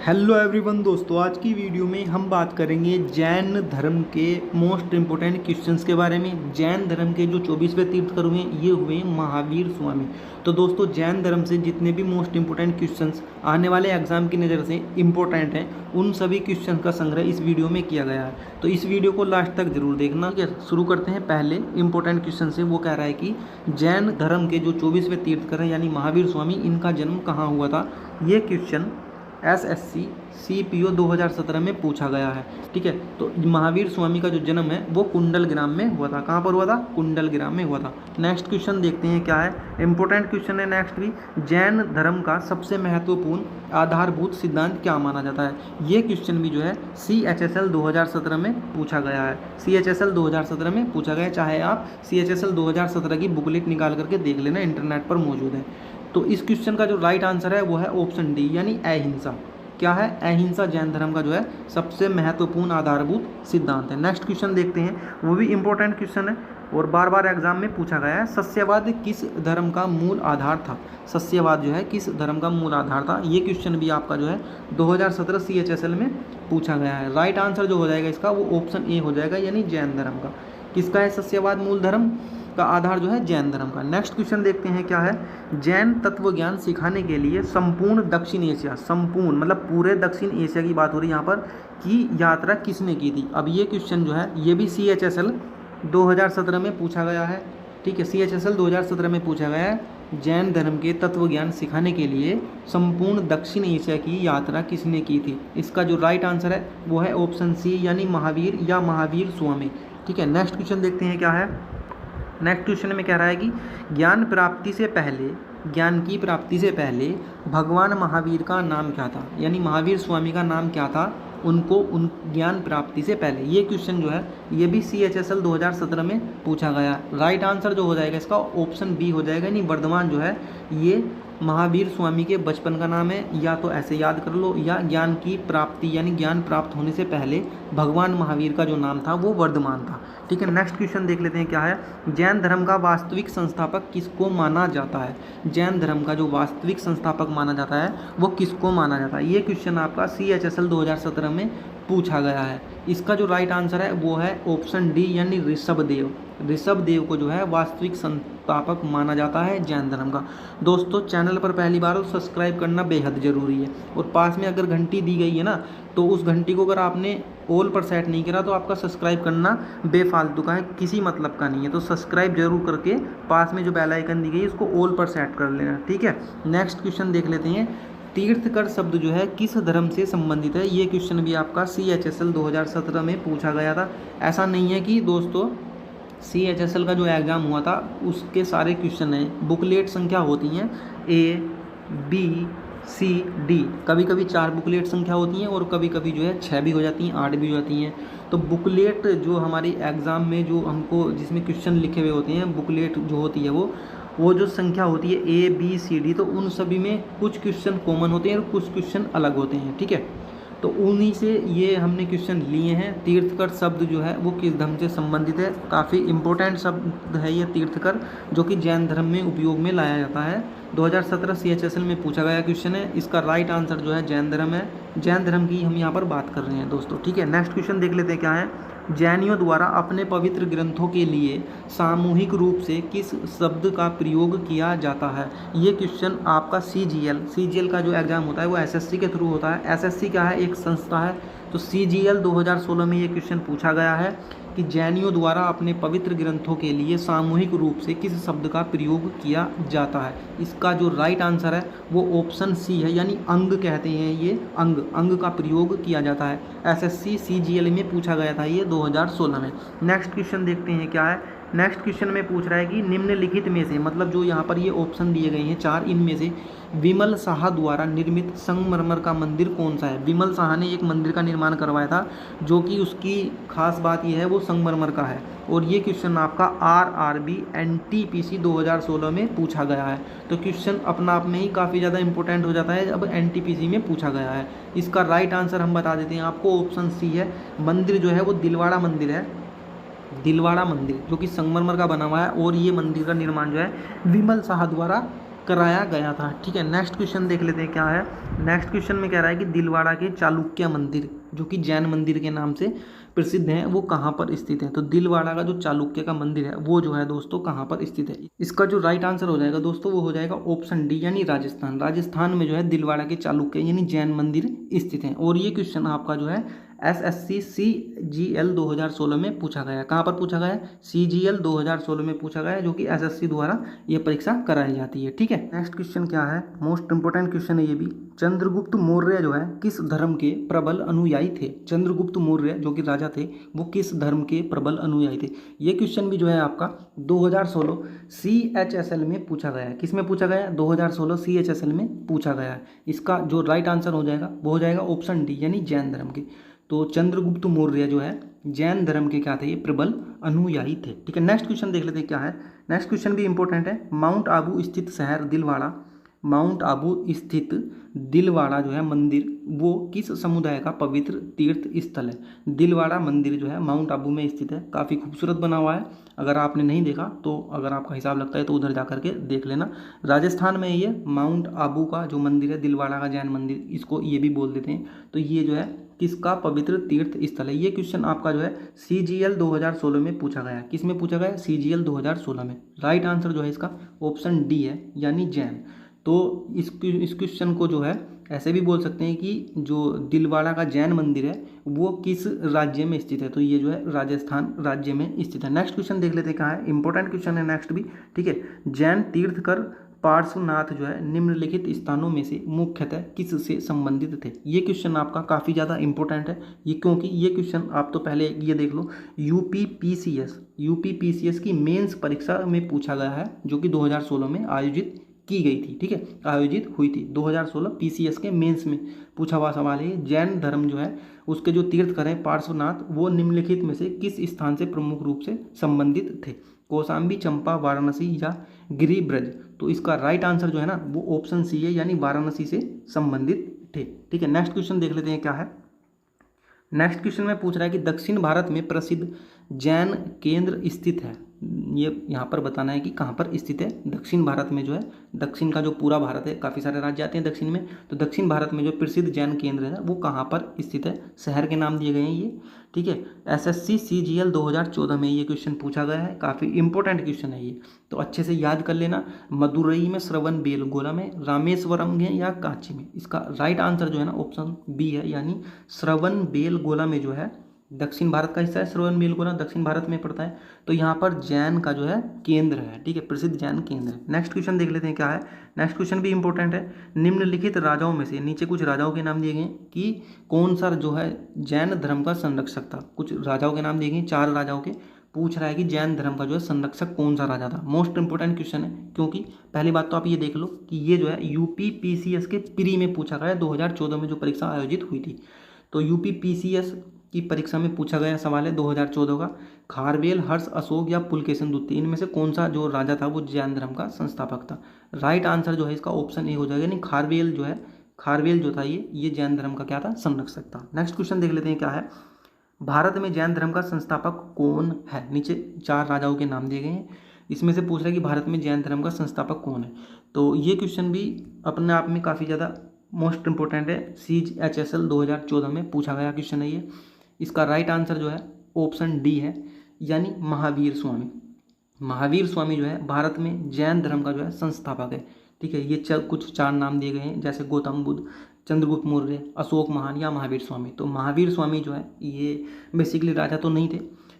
Hello everyone दोस्तों, आज की वीडियो में हम बात करेंगे जैन धर्म के मोस्ट इम्पोर्टेंट क्वेश्चंस के बारे में। जैन धर्म के जो 24वें तीर्थकर हुए ये हुए महावीर स्वामी। तो दोस्तों, जैन धर्म से जितने भी मोस्ट इम्पोर्टेंट क्वेश्चंस आने वाले एग्जाम की नज़र से इम्पोर्टेंट हैं, उन सभी क्वेश्चन का संग्रह इस वीडियो में किया गया है। तो इस वीडियो को लास्ट तक जरूर देखना। शुरू करते हैं पहले इंपॉर्टेंट क्वेश्चन से। वो कह रहा है कि जैन धर्म के जो 24वें तीर्थकर हैं यानी महावीर स्वामी, इनका जन्म कहाँ हुआ था। ये क्वेश्चन एसएससी सीपीओ 2017 में पूछा गया है। ठीक है, तो महावीर स्वामी का जो जन्म है वो कुंडल ग्राम में हुआ था। कहाँ पर हुआ था? कुंडल ग्राम में हुआ था। नेक्स्ट क्वेश्चन देखते हैं क्या है। इंपॉर्टेंट क्वेश्चन है नेक्स्ट भी। जैन धर्म का सबसे महत्वपूर्ण आधारभूत सिद्धांत क्या माना जाता है। ये क्वेश्चन भी जो है CHSL 2017 में पूछा गया है। CHSL 2017 में पूछा गया है। चाहे आप CHSL 2017 की बुकलेट निकाल करके देख लेना, इंटरनेट पर मौजूद है। तो इस क्वेश्चन का जो राइट आंसर है वो है ऑप्शन डी यानी अहिंसा। क्या है? अहिंसा जैन धर्म का जो है सबसे महत्वपूर्ण आधारभूत सिद्धांत है। नेक्स्ट क्वेश्चन देखते हैं, वो भी इंपॉर्टेंट क्वेश्चन है और बार बार एग्जाम में पूछा गया है। सस्यवाद किस धर्म का मूल आधार था। सस्यवाद जो है किस धर्म का मूल आधार था। ये क्वेश्चन भी आपका जो है 2017 CHSL में पूछा गया है। राइट आंसर जो हो जाएगा इसका वो ऑप्शन ए हो जाएगा यानी जैन धर्म का। किसका है सस्यवाद मूल धर्म का आधार जो है जैन धर्म का। नेक्स्ट क्वेश्चन देखते हैं क्या है। जैन तत्व ज्ञान सिखाने के लिए संपूर्ण दक्षिण एशिया, संपूर्ण मतलब पूरे दक्षिण एशिया की बात हो रही है यहाँ पर, की यात्रा किसने की थी। अब ये क्वेश्चन जो है ये भी CHSL 2017 में पूछा गया है। ठीक है, CHSL 2017 में पूछा गया है। जैन धर्म के तत्व ज्ञान सिखाने के लिए संपूर्ण दक्षिण एशिया की यात्रा किसने की थी। इसका जो राइट आंसर है वो है ऑप्शन सी यानी महावीर या महावीर स्वामी। ठीक है, नेक्स्ट क्वेश्चन देखते हैं क्या है। नेक्स्ट क्वेश्चन में कह रहा है कि ज्ञान की प्राप्ति से पहले भगवान महावीर का नाम क्या था। यानी महावीर स्वामी का नाम क्या था उन ज्ञान प्राप्ति से पहले। ये क्वेश्चन जो है ये भी CHSL 2017 में पूछा गया। राइट आंसर जो हो जाएगा इसका ऑप्शन बी हो जाएगा यानी वर्धमान जो है ये महावीर स्वामी के बचपन का नाम है, या तो ऐसे याद कर लो, या ज्ञान की प्राप्ति यानी ज्ञान प्राप्त होने से पहले भगवान महावीर का जो नाम था वो वर्धमान था। ठीक है, नेक्स्ट क्वेश्चन देख लेते हैं क्या है। जैन धर्म का वास्तविक संस्थापक किसको माना जाता है। जैन धर्म का जो वास्तविक संस्थापक माना जाता है वो किसको माना जाता है। ये क्वेश्चन आपका CHSL 2017 में पूछा गया है। इसका जो राइट आंसर है वो है ऑप्शन डी यानी ऋषभदेव। ऋषभदेव को जो है वास्तविक संस्थापक माना जाता है जैन धर्म का। दोस्तों, चैनल पर पहली बार हो सब्सक्राइब करना बेहद ज़रूरी है और पास में अगर घंटी दी गई है ना तो उस घंटी को अगर आपने ऑल पर सेट नहीं करा तो आपका सब्सक्राइब करना बेफालतू का है, किसी मतलब का नहीं है। तो सब्सक्राइब जरूर करके पास में जो बेल आइकन दी गई है उसको ऑल पर सेट कर लेना। ठीक है, नेक्स्ट क्वेश्चन देख लेते हैं। तीर्थकर शब्द जो है किस धर्म से संबंधित है। ये क्वेश्चन भी आपका CHSL 2017 में पूछा गया था। ऐसा नहीं है कि दोस्तों CHSL का जो एग्ज़ाम हुआ था उसके सारे क्वेश्चन हैं, बुकलेट संख्या होती हैं A B C D, कभी कभी 4 बुकलेट संख्या होती हैं और कभी कभी जो है 6 भी हो जाती हैं, 8 भी हो जाती हैं। तो बुकलेट जो हमारी एग्ज़ाम में जो हमको जिसमें क्वेश्चन लिखे हुए होते हैं, बुकलेट जो होती है वो जो संख्या होती है A B C D, तो उन सभी में कुछ क्वेश्चन कॉमन होते हैं और कुछ क्वेश्चन अलग होते हैं। ठीक है, तो उन्हीं से ये हमने क्वेश्चन लिए हैं। तीर्थकर शब्द जो है वो किस धर्म से संबंधित है। काफ़ी इंपॉर्टेंट शब्द है ये तीर्थकर, जो कि जैन धर्म में उपयोग में लाया जाता है। 2017 CHSL में पूछा गया क्वेश्चन है। इसका राइट आंसर जो है जैन धर्म है। जैन धर्म की हम यहाँ पर बात कर रहे हैं दोस्तों। ठीक है, नेक्स्ट क्वेश्चन देख लेते हैं क्या है। जैनियों द्वारा अपने पवित्र ग्रंथों के लिए सामूहिक रूप से किस शब्द का प्रयोग किया जाता है। ये क्वेश्चन आपका CGL का जो एग्ज़ाम होता है वो SSC के थ्रू होता है। SSC क्या है? एक संस्था है। तो CGL 2016 में ये क्वेश्चन पूछा गया है कि जैनियों द्वारा अपने पवित्र ग्रंथों के लिए सामूहिक रूप से किस शब्द का प्रयोग किया जाता है। इसका जो राइट आंसर है वो ऑप्शन सी है यानी अंग कहते हैं। ये अंग का प्रयोग किया जाता है। SSC CGL में पूछा गया था ये 2016 में। नेक्स्ट क्वेश्चन देखते हैं क्या है। नेक्स्ट क्वेश्चन में पूछ रहा है कि निम्नलिखित में से, मतलब जो यहाँ पर ये ऑप्शन दिए गए हैं 4, इनमें से विमल शाह द्वारा निर्मित संगमरमर का मंदिर कौन सा है। विमल शाह ने एक मंदिर का निर्माण करवाया था, जो कि उसकी खास बात यह है वो संगमरमर का है। और ये क्वेश्चन आपका RRB NTPC 2016 में पूछा गया है। तो क्वेश्चन अपना आप में ही काफ़ी ज़्यादा इंपॉर्टेंट हो जाता है जब NTPC में पूछा गया है। इसका राइट आंसर हम बता देते हैं आपको, ऑप्शन सी है। मंदिर जो है वो दिलवाड़ा मंदिर है, दिलवाड़ा मंदिर जो कि संगमरमर का बना हुआ है। और ये मंदिर का निर्माण जो है विमल शाह द्वारा कराया गया था। ठीक है, नेक्स्ट क्वेश्चन देख लेते हैं क्या है। नेक्स्ट क्वेश्चन में कह रहा है कि दिलवाड़ा के चालुक्य मंदिर, जो कि जैन मंदिर के नाम से प्रसिद्ध है, वो कहाँ पर स्थित है। तो दिलवाड़ा का जो चालुक्य का मंदिर है वो जो है दोस्तों कहाँ पर स्थित है। इसका जो राइट आंसर हो जाएगा दोस्तों वो हो जाएगा ऑप्शन डी, यानी राजस्थान। राजस्थान में जो है दिलवाड़ा के चालुक्य यानी जैन मंदिर स्थित है। और ये क्वेश्चन आपका जो है एसएससी CGL 2016 में पूछा गया। कहाँ पर पूछा गया? CGL 2016 में पूछा गया, जो कि एसएससी द्वारा ये परीक्षा कराई जाती है। ठीक है, नेक्स्ट क्वेश्चन क्या है, मोस्ट इंपोर्टेंट क्वेश्चन है ये भी। चंद्रगुप्त मौर्य जो है किस धर्म के प्रबल अनुयायी थे? चंद्रगुप्त मौर्य जो कि राजा थे वो किस धर्म के प्रबल अनुयायी थे? ये क्वेश्चन भी जो है आपका 2016 CHSL में पूछा गया है। किस में पूछा गया है? 2016 CHSL में पूछा गया है। इसका जो राइट आंसर हो जाएगा वो हो जाएगा ऑप्शन डी, यानी जैन धर्म के। तो चंद्रगुप्त मौर्य जो है जैन धर्म के क्या थे? ये प्रबल अनुयायी थे। ठीक है, नेक्स्ट क्वेश्चन देख लेते हैं क्या है। नेक्स्ट क्वेश्चन भी इंपॉर्टेंट है। माउंट आबू स्थित शहर दिलवाड़ा, माउंट आबू स्थित दिलवाड़ा जो है मंदिर वो किस समुदाय का पवित्र तीर्थ स्थल है? दिलवाड़ा मंदिर जो है माउंट आबू में स्थित है। काफ़ी खूबसूरत बना हुआ है। अगर आपने नहीं देखा तो अगर आपका हिसाब लगता है तो उधर जा करके देख लेना। राजस्थान में ये माउंट आबू का जो मंदिर है दिलवाड़ा का जैन मंदिर, इसको ये भी बोल देते हैं। तो ये जो है किसका पवित्र तीर्थ स्थल है? ये क्वेश्चन आपका जो है CGL 2016 में पूछा गया है। किस में पूछा गया है? CGL 2016 में। राइट आंसर जो है इसका ऑप्शन डी है, यानी जैन। तो इस क्वेश्चन को जो है ऐसे भी बोल सकते हैं कि जो दिलवाड़ा का जैन मंदिर है वो किस राज्य में स्थित है? तो ये जो है राजस्थान राज्य में स्थित है। नेक्स्ट क्वेश्चन देख लेते हैं क्या है। इंपॉर्टेंट क्वेश्चन है नेक्स्ट भी। ठीक है, जैन तीर्थकर पार्श्वनाथ जो है निम्नलिखित स्थानों में से मुख्यतः किस से संबंधित थे? ये क्वेश्चन आपका काफ़ी ज़्यादा इंपॉर्टेंट है ये, क्योंकि ये क्वेश्चन आप तो पहले ये देख लो, यूपी पीसीएस की मेंस परीक्षा में पूछा गया है, जो कि 2016 में आयोजित की गई थी। ठीक है, आयोजित हुई थी 2016 PCS के मेंस में पूछा हुआ सवाल है। जैन धर्म जो है उसके जो तीर्थकर हैं पार्श्वनाथ वो निम्नलिखित में से किस स्थान से प्रमुख रूप से संबंधित थे? कौशाम्बी, चंपा, वाराणसी या गिरिब्रज? तो इसका राइट आंसर जो है ना वो ऑप्शन सी है, यानी वाराणसी से संबंधित थे। ठीक है, नेक्स्ट क्वेश्चन देख लेते हैं क्या है। नेक्स्ट क्वेश्चन में पूछ रहा है कि दक्षिण भारत में प्रसिद्ध जैन केंद्र स्थित है। ये यहाँ पर बताना है कि कहाँ पर स्थित है। दक्षिण भारत में जो है, दक्षिण का जो पूरा भारत है, काफ़ी सारे राज्य आते हैं दक्षिण में, तो दक्षिण भारत में जो प्रसिद्ध जैन केंद्र है वो कहाँ पर स्थित है? शहर के नाम दिए गए हैं ये। ठीक है, SSC CGL 2014 में ये क्वेश्चन पूछा गया है। काफ़ी इंपॉर्टेंट क्वेश्चन है ये, तो अच्छे से याद कर लेना। मदुरई में, श्रवण बेलगोला में, रामेश्वरम में या कांची में? इसका राइट आंसर जो है ना ऑप्शन बी है, यानी श्रवण बेलगोला में जो है, दक्षिण भारत का हिस्सा है श्रवण बेलगोला, दक्षिण भारत में पड़ता है। तो यहाँ पर जैन का जो है केंद्र है। ठीक है, प्रसिद्ध जैन केंद्र है। नेक्स्ट क्वेश्चन देख लेते हैं क्या है। नेक्स्ट क्वेश्चन भी इंपॉर्टेंट है। निम्नलिखित राजाओं में से, नीचे कुछ राजाओं के नाम दिए गए कि कौन सा जो है जैन धर्म का संरक्षक था। कुछ राजाओं के नाम दिए गए, 4 राजाओं के। पूछ रहा है कि जैन धर्म का जो है संरक्षक कौन सा राजा था। मोस्ट इंपोर्टेंट क्वेश्चन है, क्योंकि पहली बात तो आप ये देख लो कि ये जो है UPPCS के प्री में पूछा गया 2014 में जो परीक्षा आयोजित हुई थी। तो UPPCS की परीक्षा में पूछा गया सवाल है 2014 का, खारवेल, हर्ष, अशोक या पुलकेशन द्वितीय, इनमें से कौन सा जो राजा था वो जैन धर्म का संस्थापक था? राइट आंसर जो है इसका ऑप्शन ए हो जाएगा, यानी खारवेल जो है, खारवेल जो था ये जैन धर्म का क्या था? संरक्षक था। नेक्स्ट क्वेश्चन देख लेते हैं क्या है। भारत में जैन धर्म का संस्थापक कौन है? नीचे 4 राजाओं के नाम दिए गए हैं, इसमें से पूछ रहा है कि भारत में जैन धर्म का संस्थापक कौन है। तो ये क्वेश्चन भी अपने आप में काफ़ी ज़्यादा मोस्ट इंपोर्टेंट है। CHSL 2014 में पूछा गया क्वेश्चन है ये। इसका राइट आंसर जो है ऑप्शन डी है, यानी महावीर स्वामी। महावीर स्वामी जो है भारत में जैन धर्म का जो है संस्थापक है। ठीक है, ये कुछ 4 नाम दिए गए हैं, जैसे गौतम बुद्ध, चंद्रगुप्त मौर्य, अशोक महान या महावीर स्वामी। तो महावीर स्वामी जो है ये बेसिकली राजा तो नहीं थे।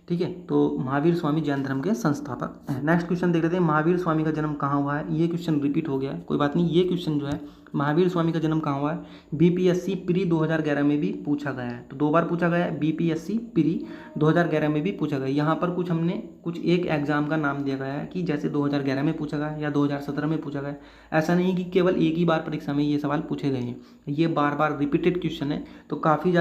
ठीक है, तो महावीर स्वामी जैन धर्म के संस्थापक हैं। नेक्स्ट क्वेश्चन देख लेते हैं, महावीर स्वामी का जन्म कहाँ हुआ है? ये क्वेश्चन रिपीट हो गया है, कोई बात नहीं। ये क्वेश्चन जो है महावीर स्वामी का जन्म कहाँ हुआ है, BPSC प्री 2011 में भी पूछा गया है। तो 2 बार पूछा गया है, BPSC प्री 2011 में भी पूछा गया है। यहाँ पर कुछ एक एग्जाम का नाम दिया गया है कि जैसे 2011 में पूछा गया है या 2017 में पूछा गया है। ऐसा नहीं कि केवल एक ही बार परीक्षा में ये सवाल पूछे गए हैं, ये बार बार रिपीटेड क्वेश्चन है। तो काफ़ी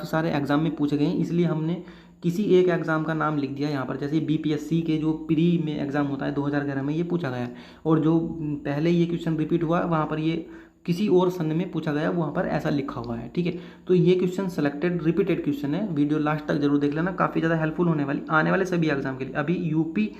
सारे एग्जाम में पूछे गए हैं, इसलिए हमने किसी एक एग्ज़ाम का नाम लिख दिया यहाँ पर। जैसे BPSC के जो प्री में एग्ज़ाम होता है 2011 में, ये पूछा गया है, और जो पहले ये क्वेश्चन रिपीट हुआ वहाँ पर ये किसी और सन में पूछा गया, वहाँ पर ऐसा लिखा हुआ है। ठीक है, तो ये क्वेश्चन सेलेक्टेड रिपीटेड क्वेश्चन है। वीडियो लास्ट तक जरूर देख लेना, काफ़ी ज़्यादा हेल्पफुल होने वाली आने वाले सभी एग्जाम के लिए। अभी यूपी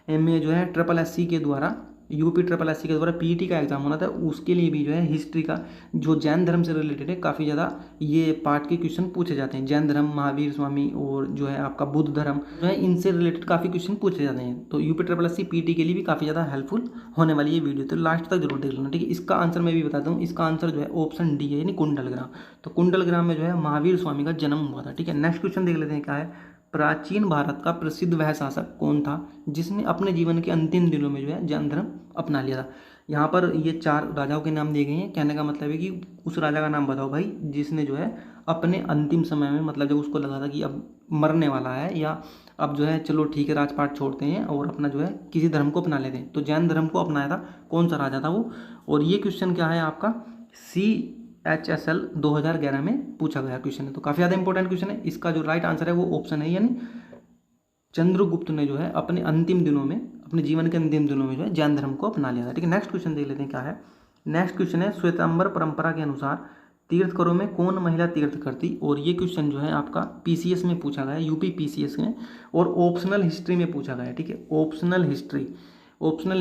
में जो है SSSC के द्वारा यूपी ट्रिपल एस सी के द्वारा पीईटी का एग्जाम होना था, उसके लिए भी जो है हिस्ट्री का जो जैन धर्म से रिलेटेड है काफ़ी ज़्यादा ये पार्ट के क्वेश्चन पूछे जाते हैं। जैन धर्म, महावीर स्वामी और जो है आपका बुद्ध धर्म जो है, इनसे रिलेटेड काफ़ी क्वेश्चन पूछे जाते हैं। तो UP triple S C PET के लिए भी काफ़ी ज़्यादा हेल्पफुल होने वाली ये वीडियो, तो लास्ट तक जरूर देख लेना, ठीक है। इसका आंसर मैं भी बताता हूँ, इसका आंसर जो है ऑप्शन डी है, यानी कुंडलग्राम। तो कुंडलग्राम में जो है महावीर स्वामी का जन्म हुआ था, ठीक है। नेक्स्ट क्वेश्चन देख लेते हैं क्या है। प्राचीन भारत का प्रसिद्ध वह शासक कौन था जिसने अपने जीवन के अंतिम दिनों में जो है जैन धर्म अपना लिया था। यहाँ पर ये 4 राजाओं के नाम दिए गए हैं। कहने का मतलब है कि उस राजा का नाम बताओ भाई जिसने जो है अपने अंतिम समय में, मतलब जब उसको लगा था कि अब मरने वाला है या अब जो है चलो ठीक है राजपाट छोड़ते हैं और अपना जो है किसी धर्म को अपना लेते हैं, तो जैन धर्म को अपनाया था। कौन सा राजा था वो। और ये क्वेश्चन क्या है आपका CHSL 2011 में पूछा गया क्वेश्चन है, तो काफ़ी ज़्यादा इंपॉर्टेंट क्वेश्चन है। इसका जो राइट आंसर है वो ऑप्शन है, यानी चंद्रगुप्त ने जो है अपने अंतिम दिनों में, अपने जीवन के अंतिम दिनों में जो है जैन धर्म को अपना लिया था, ठीक है। नेक्स्ट क्वेश्चन देख लेते हैं क्या है। नेक्स्ट क्वेश्चन है श्वेतांबर परंपरा के अनुसार तीर्थकरों में कौन महिला तीर्थ करती। और ये क्वेश्चन जो है आपका PCS में पूछा गया है, यूपी PCS में, और ऑप्शनल हिस्ट्री में पूछा गया है, ठीक है। ऑप्शनल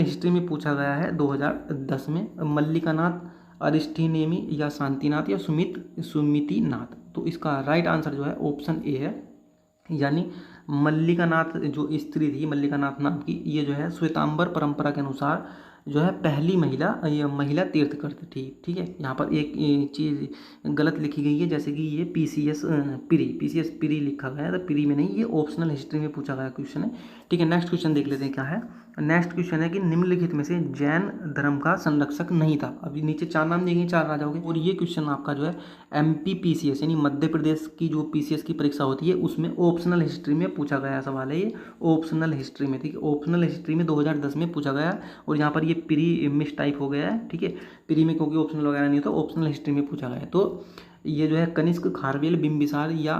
हिस्ट्री में पूछा गया है 2010 में। मल्लिकानाथ, अरिष्ठीनेमी या शांतिनाथ या सुमितिनाथ। तो इसका राइट आंसर जो है ऑप्शन ए है, यानी मल्लिकानाथ जो स्त्री थी, मल्लिकानाथ नाम की, ये जो है श्वेतांबर परंपरा के अनुसार जो है पहली महिला, ये महिला तीर्थकर थी, ठीक है। यहाँ पर एक चीज़ गलत लिखी गई है, जैसे कि ये PCS प्री लिखा गया है, तो प्री में नहीं, ये ऑप्शनल हिस्ट्री में पूछा गया क्वेश्चन है, ठीक है। नेक्स्ट क्वेश्चन देख लेते हैं क्या है। नेक्स्ट क्वेश्चन है कि निम्नलिखित में से जैन धर्म का संरक्षक नहीं था। अभी नीचे 4 नाम दिए गए, 4 राजाओं के, और ये क्वेश्चन आपका जो है MP PCS यानी मध्य प्रदेश की जो PCS की परीक्षा होती है उसमें ऑप्शनल हिस्ट्री में पूछा गया सवाल है, ये ऑप्शनल हिस्ट्री में, ठीक है। ऑप्शनल हिस्ट्री में 2010 में पूछा गया, और यहाँ पर ये प्री मिस टाइप हो गया है, ठीक है। प्री में क्योंकि ऑप्शनल वगैरह नहीं होता, ऑप्शनल हिस्ट्री में पूछा गया है। तो ये जो है कनिष्क, खारवेल, बिंबिसार या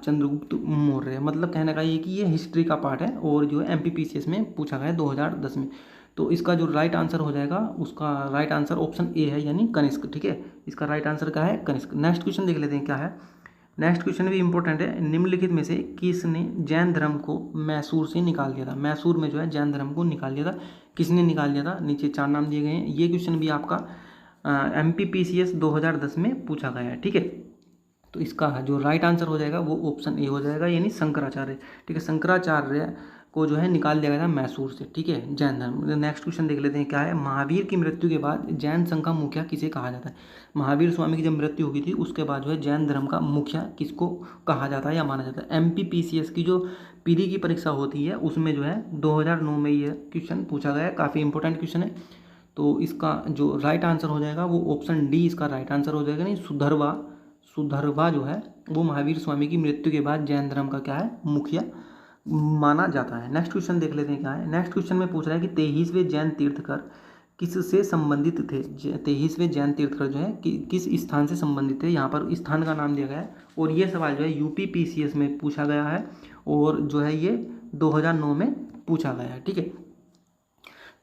चंद्रगुप्त मौर्य, मतलब कहने का ये कि ये हिस्ट्री का पार्ट है और जो है MP PCS में पूछा गया है 2010 में। तो इसका जो राइट आंसर हो जाएगा, उसका राइट आंसर ऑप्शन ए है, यानी कनिष्क, ठीक है। इसका राइट आंसर क्या है, कनिष्क। नेक्स्ट क्वेश्चन देख लेते हैं क्या है। नेक्स्ट क्वेश्चन भी इंपॉर्टेंट है। निम्नलिखित में से किसने जैन धर्म को मैसूर से निकाल दिया था। मैसूर में जो है जैन धर्म को निकाल दिया था, किसने निकाल दिया था। नीचे 4 नाम दिए गए हैं। ये क्वेश्चन भी आपका MP PCS 2010 में पूछा गया है, ठीक है। तो इसका जो राइट आंसर हो जाएगा वो ऑप्शन ए हो जाएगा, यानी शंकराचार्य, ठीक है। शंकराचार्य को जो है निकाल दिया गया था मैसूर से, ठीक है, जैन धर्म। नेक्स्ट क्वेश्चन देख लेते हैं क्या है। महावीर की मृत्यु के बाद जैन संघ का मुखिया किसे कहा जाता है। महावीर स्वामी की जब मृत्यु हुई थी उसके बाद जो है जैन धर्म का मुखिया किसको कहा जाता है या माना जाता है। MP PCS की जो पीरी की परीक्षा होती है उसमें जो है 2009 में ये क्वेश्चन पूछा गया है, काफ़ी इंपॉर्टेंट क्वेश्चन है। तो इसका जो राइट आंसर हो जाएगा वो ऑप्शन डी इसका राइट आंसर हो जाएगा, नहीं सुधरवा जो है वो महावीर स्वामी की मृत्यु के बाद जैन धर्म का क्या है, मुखिया माना जाता है। नेक्स्ट क्वेश्चन देख लेते हैं क्या है। नेक्स्ट क्वेश्चन में पूछ रहा है कि 23वें जैन तीर्थकर किससे संबंधित थे। 23वें जैन तीर्थकर जो है किस स्थान से संबंधित थे। यहाँ पर स्थान का नाम दिया गया है, और ये सवाल जो है यूपी PCS में पूछा गया है, और जो है ये 2009 में पूछा गया है, ठीक है।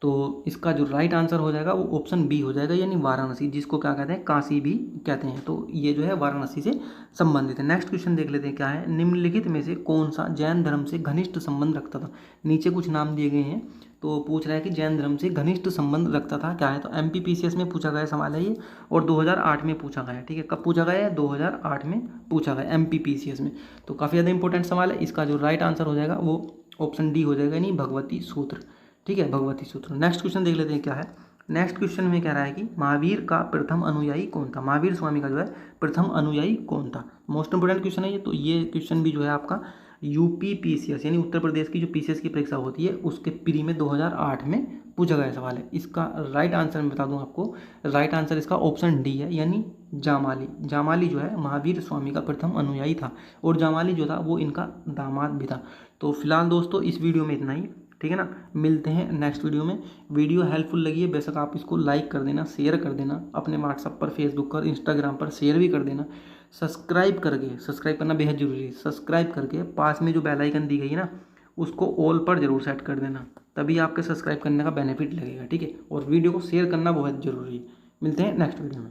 तो इसका जो राइट आंसर हो जाएगा वो ऑप्शन बी हो जाएगा, यानी वाराणसी, जिसको क्या कहते हैं, काशी भी कहते हैं। तो ये जो है वाराणसी से संबंधित है। नेक्स्ट क्वेश्चन देख लेते हैं क्या है। निम्नलिखित में से कौन सा जैन धर्म से घनिष्ठ संबंध रखता था। नीचे कुछ नाम दिए गए हैं, तो पूछ रहा है कि जैन धर्म से घनिष्ठ संबंध रखता था क्या है। तो MP PCS में पूछा गया सवाल है ये, और 2008 में पूछा गया है, ठीक है। कब पूछा गया है, 2008 में पूछा गया MP PCS में। तो काफ़ी ज़्यादा इंपॉर्टेंट सवाल है। इसका जो राइट आंसर हो जाएगा वो ऑप्शन डी हो जाएगा, यानी भगवती सूत्र, ठीक है, भगवती सूत्र। नेक्स्ट क्वेश्चन देख लेते हैं क्या है। नेक्स्ट क्वेश्चन में कह रहा है कि महावीर का प्रथम अनुयायी कौन था। महावीर स्वामी का जो है प्रथम अनुयायी कौन था। मोस्ट इंपोर्टेंट क्वेश्चन है ये। तो ये क्वेश्चन भी जो है आपका यूपी PCS यानी उत्तर प्रदेश की जो PCS की परीक्षा होती है उसके प्री में 2008 में पूछा गया सवाल है। इसका राइट आंसर मैं बता दूं आपको, राइट आंसर इसका ऑप्शन डी है, यानी जामाली जो है महावीर स्वामी का प्रथम अनुयायी था, और जामाली जो था वो इनका दामाद भी था। तो फिलहाल दोस्तों इस वीडियो में इतना ही, ठीक है ना। मिलते हैं नेक्स्ट वीडियो में। वीडियो हेल्पफुल लगी है बेशक आप इसको लाइक कर देना, शेयर कर देना, अपने व्हाट्सएप पर, फेसबुक पर, इंस्टाग्राम पर शेयर भी कर देना। सब्सक्राइब करना बेहद जरूरी है। सब्सक्राइब करके पास में जो बेल आइकन दी गई है ना उसको ऑल पर जरूर सेट कर देना, तभी आपके सब्सक्राइब करने का बेनिफिट लगेगा, ठीक है। और वीडियो को शेयर करना बहुत जरूरी है। मिलते हैं नेक्स्ट वीडियो में।